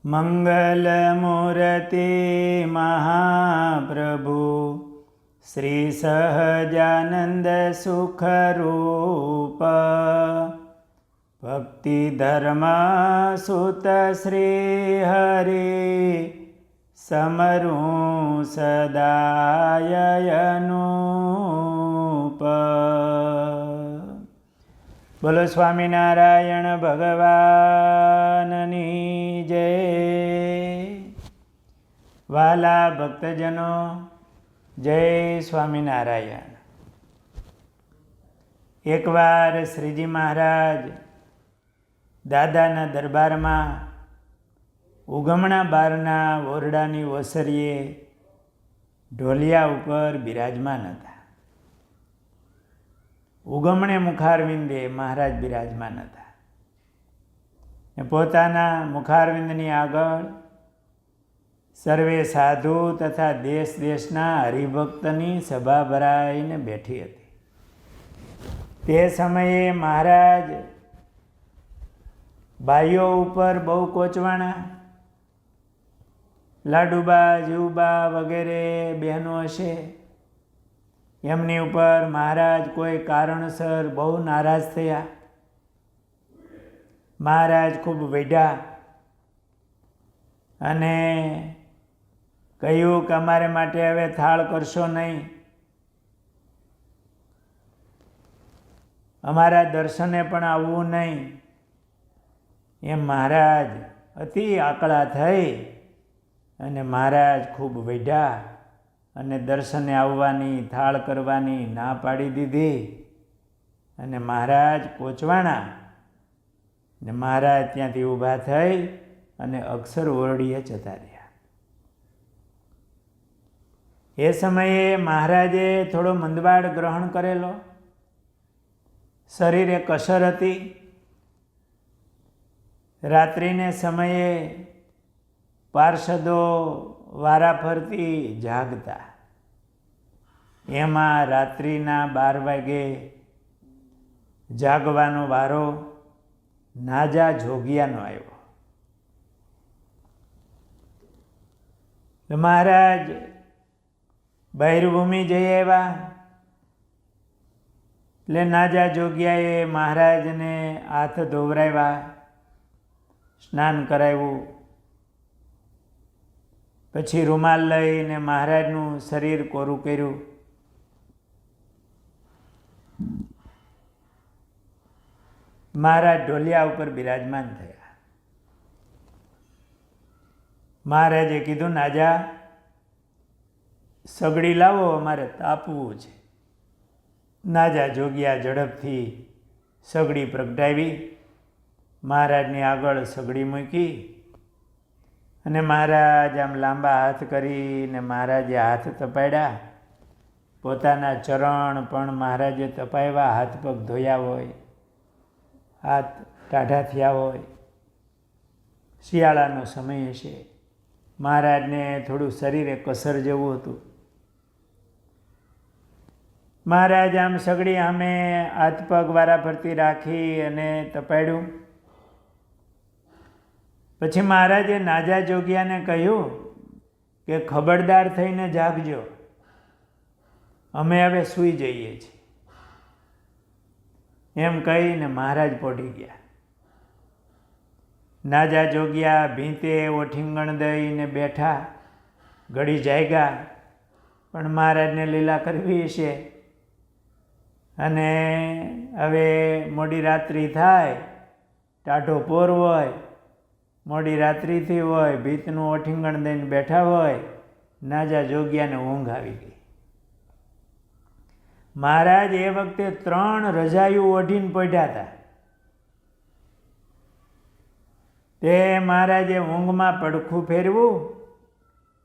મંગલમૂર્તિ મહાપ્રભુ શ્રી સહજાનંદ સુખરૂપ ભક્તિ ધર્મ સુત શ્રી હરિ સમરું સદાયનુપ. બોલો સ્વામિનારાયણ ભગવાનની જય. વાલા ભક્તજનો, જય સ્વામિનારાયણ. એકવાર શ્રીજી મહારાજ દાદાના દરબારમાં ઉગમણા બારના ઓરડાની ઓસરીએ ઢોલિયા ઉપર બિરાજમાન હતા. ઉગમણે મુખારવિંદે મહારાજ બિરાજમાન હતા. પોતાના મુખારવિંદની આગળ સર્વે સાધુ તથા દેશ દેશના હરિભક્તની સભા ભરાઈને બેઠી હતી. તે સમયે મહારાજ ભાઈઓ ઉપર બહુ કોચવાણા, લાડુબા જીવબા વગેરે બહેનો હશે, એમની ઉપર મહારાજ કોઈ કારણસર બહુ નારાજ થયા. મહારાજ ખૂબ વઢ્યા અને કહ્યું કે અમારે માટે હવે થાળ કરશો નહીં, અમારા દર્શને પણ આવવું નહીં. એમ મહારાજ અતિ આકળા થઈ અને મહારાજ ખૂબ વઢ્યા અને દર્શને આવવાની, થાળ કરવાની ના પાડી દીધી. અને મહારાજ કોચવાણા ને મહારાજ ત્યાંથી ઊભા થઈ અને અક્ષર ઓરડીએ જતા રહ્યા. એ સમયે મહારાજે થોડો મંદવાડ ગ્રહણ કરેલો, શરીરે કસર હતી. રાત્રિને સમયે પાર્ષદો વારાફરતી જાગતા. એમાં રાત્રિના 12 વાગે જાગવાનો વારો નાજા જોગિયાનો આવ્યો. મહારાજ બહિર્ભૂમિ જઈ આવ્યા. એટલે નાજા જોગિયાએ મહારાજને હાથ ધોવરાવ્યા, સ્નાન કરાવ્યું. પછી રૂમાલ લઈને મહારાજનું શરીર કોરું કર્યું. મહારાજ ઢોલિયા ઉપર બિરાજમાન થયા. મહારાજે કીધું, નાજા સગડી લાવો, અમારે તાપવું છે. નાજા જોગ્યા ઝડપથી સગડી પ્રગટાવી, મહારાજની આગળ સગડી મૂકી અને મહારાજ આમ લાંબા હાથ કરીને મહારાજે હાથ તપાડ્યા. પોતાના ચરણ પણ મહારાજે તપાવ્યા, હાથ પગ ધોયા હોય, હાથ ટાઢા થયા હોય. શિયાળાનો સમય હશે, મહારાજને થોડું શરીરે કસર જેવું હતું. મહારાજ આમ સગડી સામે હાથ પગ વારાફરતી રાખી અને તપાડ્યું. પછી મહારાજે નાજા જોગિયાને કહ્યું કે ખબરદાર થઈને જાગજો, અમે હવે સૂઈ જઈએ છીએ. એમ કહીને મહારાજ પોઢી ગયા. નાજા જોગિયા ભીંતે ઓઠીંગણ દઈને બેઠા, ઘડી જાગ્યા. પણ મહારાજને લીલા કરવી છે અને હવે મોડી રાત્રિ થાય, ટાઢો પોર હોય, મોડી રાત્રિથી હોય, ભીતનું ઓઠીંગણ દઈને બેઠા હોય. નાજા જોગિયાને ઊંઘ આવી ગઈ. મહારાજ એ વખતે 3 રજાયું ઓઢીને પડ્યા હતા. તે મહારાજે ઊંઘમાં પડખું ફેરવું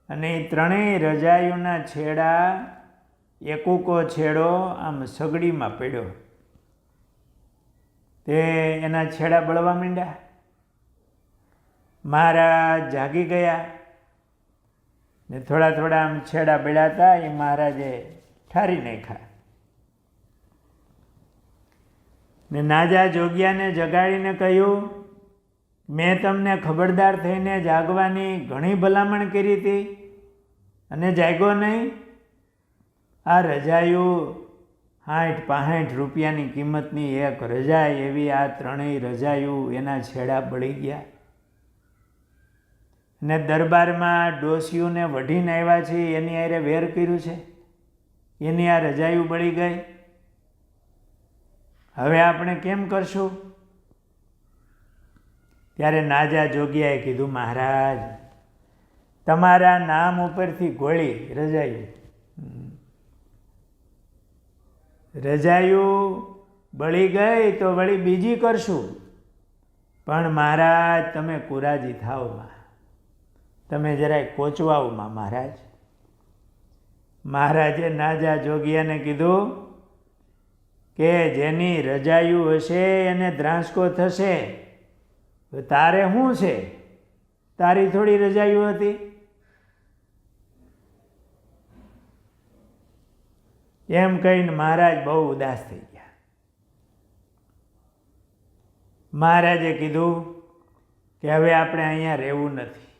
અને એ 3 રજાયુના છેડા એકૂકો છેડો આમ સગડીમાં પડ્યો. તે એના છેડા બળવા માંડ્યા. મહારાજ જાગી ગયા ને થોડા થોડા આમ છેડા બળ્યા હતા, એ મહારાજે ઠારી નાખ્યા. ને નાજા જોગિયાને જગાડીને કહ્યું મેં તમને ખબરદાર થઈને જાગવાની ઘણી ભલામણ કરી હતી અને જાગ્યો નહીં. આ રજાયું 60-65 રૂપિયાની કિંમતની એક રજાઈ એવી આ ત્રણેય રજાયું એના છેડા બળી ગયા. ને દરબારમાં ડોસીઓને વઢીને આવ્યા છે એની હારે વેર કર્યું છે, એની આ રજાયું બળી ગઈ. હવે આપણે કેમ કરશું? ત્યારે નાજા જોગિયાએ કીધું, મહારાજ તમારા નામ ઉપરથી ગોળી રજાયું બળી ગઈ તો વળી બીજી કરશું, પણ મહારાજ તમે કુરાજી થાવમાં, તમે જરાય કોચવાઓમાં મહારાજ. મહારાજે નાજા જોગિયાને કીધું કે જેની રજાયું હશે એને દ્રાંસકો થશે, તારે શું છે? તારી થોડી રજાયું હતી? એમ કહીને મહારાજ બહુ ઉદાસ થઈ ગયા. મહારાજે કીધું કે હવે આપણે અહીંયા રહેવું નથી,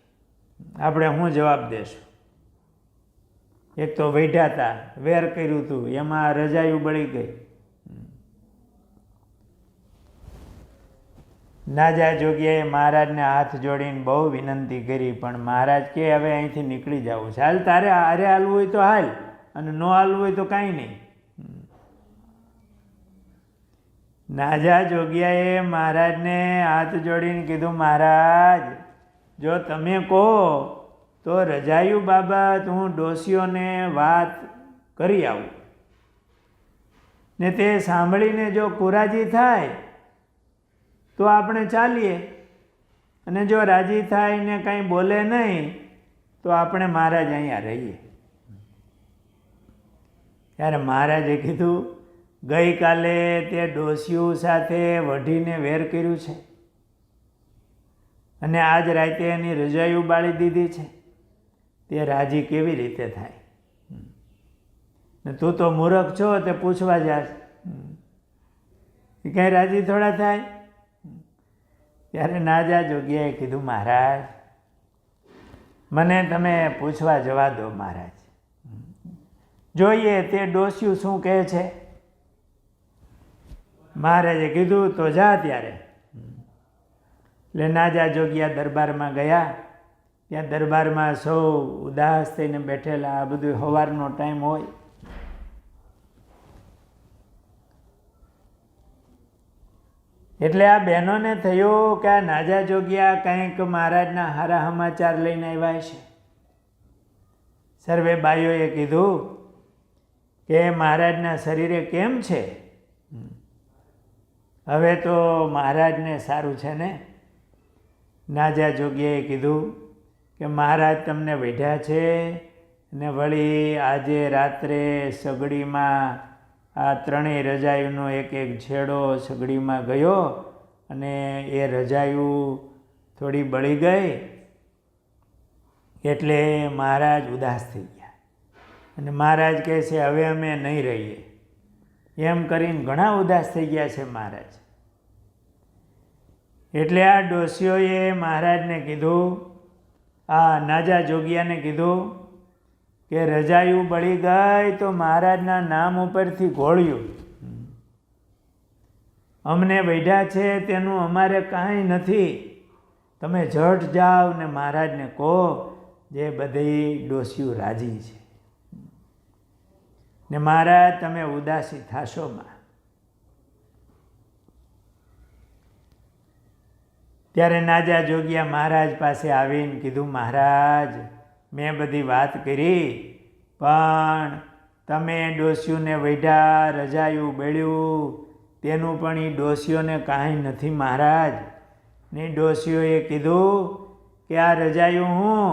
આપણે શું જવાબ દેશું? એક તો વૈઢાતા, વેર કર્યું હતું, એમાં રજાયું બળી ગઈ. નાજા જોગિયાએ મહારાજને હાથ જોડીને બહુ વિનંતી કરી, પણ મહારાજ કે હવે અહીંથી નીકળી જવું છે. હાલ તારે હારે હાલવું હોય તો હાલ, અને ન હાલવું હોય તો કાંઈ નહીં. નાજા જોગિયાએ મહારાજને હાથ જોડીને કીધું, મહારાજ જો તમે કહો તો રજાયું બાબત હું ડોસીઓને વાત કરી આવું, ને તે સાંભળીને જો કુરાજી થાય તો આપણે ચાલીએ, અને જો રાજી થાય ને કાંઈ બોલે નહીં તો આપણે મહારાજ અહીંયા રહીએ. ત્યારે મહારાજે કીધું, ગઈકાલે તે ડોસીઓ સાથે વઢીને વેર કર્યું છે, અને આજ રાતે એની રજાયું બાળી દીધી છે, તે રાજી કેવી રીતે થાય? ને તું તો મૂર્ખ છો, તે પૂછવા જાશ, એ કાંઈ રાજી થોડા થાય? ત્યારે નાજા જોગિયાએ કીધું, મહારાજ મને તમે પૂછવા જવા દો મહારાજ, જોઈએ તે ડોસ્યું શું કહે છે. મહારાજે કીધું તો જા. ત્યારે એટલે નાજા જોગિયા દરબારમાં ગયા. ત્યાં દરબારમાં સૌ ઉદાસ થઈને બેઠેલા, આ બધું સવારનો ટાઈમ હોય. એટલે આ બહેનોને થયું કે આ નાજા જોગિયા કંઈક મહારાજના સારા સમાચાર લઈને આવ્યા છે. સર્વે બાઈઓએ કીધું કે મહારાજના શરીરે કેમ છે? હવે તો મહારાજને સારું છે ને? નાજા જોગિયાએ કીધું કે મહારાજ તમને વેઢ્યા છે, ને વળી આજે રાત્રે સગડીમાં આ ત્રણેય રજાયુનો એક એક છેડો સગડીમાં ગયો, અને એ રજાયું થોડી બળી ગઈ, એટલે મહારાજ ઉદાસ થઈ ગયા. અને મહારાજ કહે છે હવે અમે નહીં રહીએ, એમ કરીને ઘણા ઉદાસ થઈ ગયા છે મહારાજ. એટલે આ ડોસીઓએ મહારાજને કીધું, આ નાજા જોગિયાને કીધું કે રજાયું બળી ગઈ તો મહારાજના નામ ઉપરથી ઘોળ્યું, અમને વૈઢા છે તેનું અમારે કાંઈ નથી, તમે ઝટ જાઓ ને મહારાજને કહો જે બધી ડોસીઓ રાજી છે, ને મહારાજ તમે ઉદાસી થાશોમાં. ત્યારે નાજા જોગિયા મહારાજ પાસે આવીને કીધું, મહારાજ મેં બધી વાત કરી, પણ તમે ડોસીઓને વૈઢા, રજાયું બળ્યું, તેનું પણ એ ડોસીઓને કાંઈ નથી મહારાજ. ને ડોસીઓએ કીધું કે આ રજાયું હું,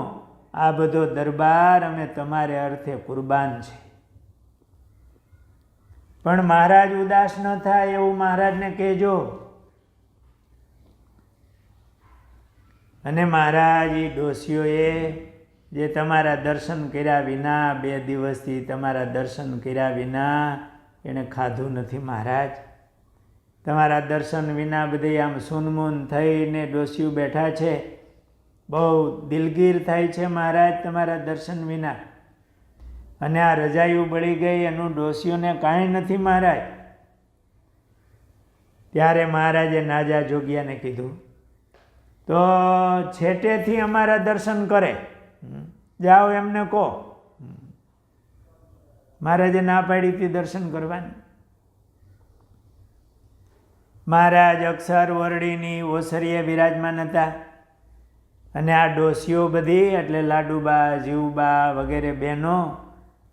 આ બધો દરબાર અમે તમારે અર્થે કુરબાન છે, પણ મહારાજ ઉદાસ ન થાય એવું મહારાજને કહેજો. અને મહારાજ એ ડોસીઓએ જે તમારા દર્શન કર્યા વિના, 2 દિવસથી તમારા દર્શન કર્યા વિના એણે ખાધું નથી મહારાજ, તમારા દર્શન વિના બધી આમ સૂનમૂન થઈને ડોસીયું બેઠા છે. બહુ દિલગીર થાય છે મહારાજ તમારા દર્શન વિના. અને આ રજાયું બળી ગઈ એનું ડોસીઓને કાંઈ નથી મહારાજ. ત્યારે મહારાજે નાજા જોગિયાને કીધું તો છેટેથી અમારા દર્શન કરે, જાઓ એમને કહો. મહારાજે ના પાડી હતી દર્શન કરવાની. મહારાજ અક્ષર વરડીની ઓસરીએ બિરાજમાન હતા અને આ ડોસીઓ બધી એટલે લાડુબા, જીવબા વગેરે બહેનો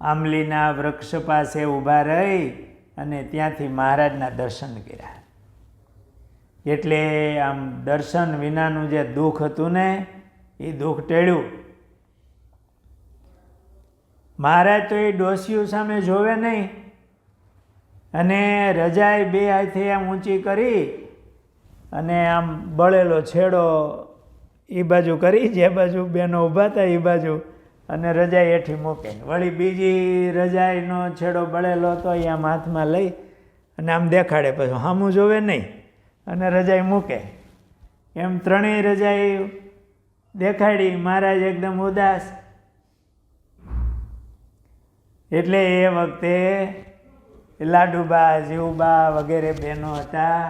આંબલીના વૃક્ષ પાસે ઊભા રહી અને ત્યાંથી મહારાજના દર્શન કર્યા. એટલે આમ દર્શન વિનાનું જે દુઃખ હતું ને એ દુઃખ ટેળ્યું. મહારાજ તો એ ડોસીઓ સામે જોવે નહીં અને રજાઈ બે હાથે આમ ઊંચી કરી અને આમ બળેલો છેડો એ બાજુ કરી, જે બાજુ બેનો ઊભા હતા એ બાજુ, અને રજાઈ હેઠી મૂકે. વળી બીજી રજાઈનો છેડો બળેલો હતો એ આમ હાથમાં લઈ અને આમ દેખાડે, પછી સામું જોવે નહીં અને રજાઈ મૂકે. એમ ત્રણેય રજાઈ દેખાડી. મહારાજ એકદમ ઉદાસ. એટલે એ વખતે લાડુબા, જીવબા વગેરે બહેનો હતા,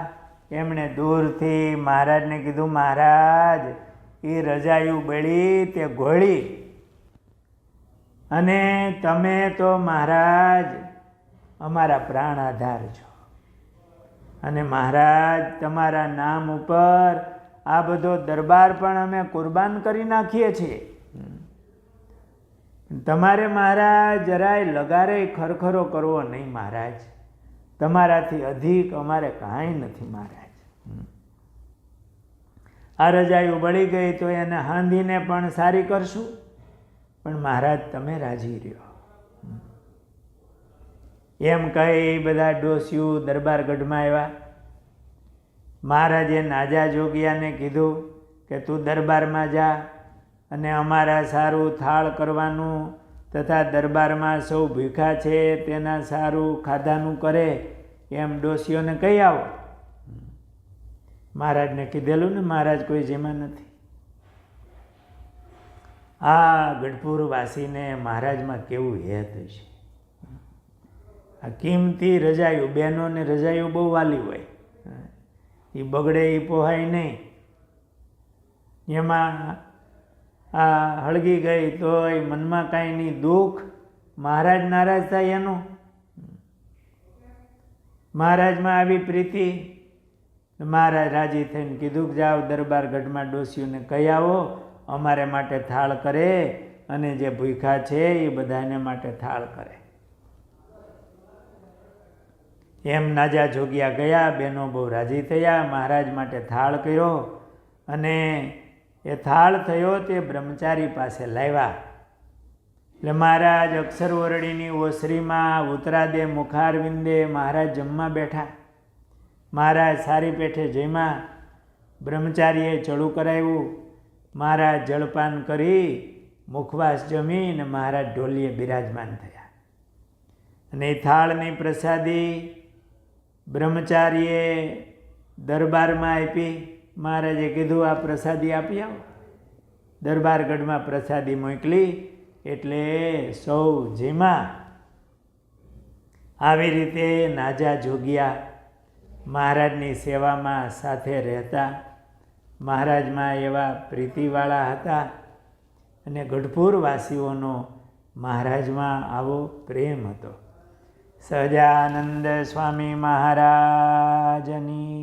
એમણે દૂરથી મહારાજને કીધું, મહારાજ એ રજાયું બળી તે ઘોળી અને તમે તો મહારાજ અમારા પ્રાણ આધાર છો અને મહારાજ તમારા નામ ઉપર આ બધો દરબાર પણ અમે કુરબાન કરી નાખીએ છીએ. તમારે મહારાજ જરાય લગારે ખરખરો કરવો નહીં મહારાજ. તમારાથી અધિક અમારે કાંઈ નથી મહારાજ. આ રજાયું બળી ગઈ તો એને હાંધીને પણ સારી કરશું, પણ મહારાજ તમે રાજી રહ્યો. એમ કહી બધા ડોસીયું દરબારગઢમાં આવ્યા. મહારાજે નાજા જોગિયાને કીધું કે તું દરબારમાં જા અને અમારા સારું થાળ કરવાનું તથા દરબારમાં સૌ ભૂખ્યા છે તેના સારું ખાધાનું કરે એમ ડોસીઓને કહી આવો. મહારાજને કીધેલું ને, મહારાજ કોઈ જેમાં નથી. આ ગઢપુર વાસીને મહારાજમાં કેવું હેત છે. આ કિંમતી રજાયું, બહેનોને રજાયું બહુ વાલી હોય, એ બગડે એ પોહાય નહીં. એમાં આ હળગી ગઈ તો એ મનમાં કાંઈ નહીં, દુઃખ મહારાજ નારાજ થાય એનું. મહારાજમાં આવી પ્રીતિ. મહારાજ રાજી થઈને કીધું કે જાઓ દરબારગઢમાં ડોસીઓને કહી આવો અમારે માટે થાળ કરે અને જે ભૂખ્યા છે એ બધાને માટે થાળ કરે. એમ નાજા જોગિયા ગયા. બહેનો બહુ રાજી થયા. મહારાજ માટે થાળ કર્યો અને એ થાળ થયો તે બ્રહ્મચારી પાસે લાવ્યા. એટલે મહારાજ અક્ષર ઓરડીની ઓસરીમાં ઉતરાદે મુખારવિંદે મહારાજ જમવા બેઠા. મહારાજ સારી પેઠે જમ્યા. બ્રહ્મચારીએ ચડું કરાવ્યું. મહારાજ જળપાન કરી મુખવાસ જમીને મહારાજ ઢોલીએ બિરાજમાન થયા. અને એ થાળની પ્રસાદી બ્રહ્મચારીએ દરબારમાં આપી. મહારાજે કીધું આ પ્રસાદી આપી આવો. દરબારગઢમાં પ્રસાદી મોકલી એટલે સૌ જેમાં. આવી રીતે નાજા જોગિયા મહારાજની સેવામાં સાથે રહેતા. મહારાજમાં એવા પ્રીતિવાળા હતા અને ગઢપુર વાસીઓનો મહારાજમાં આવો પ્રેમ હતો. સહજાનંદ સ્વામી મહારાજની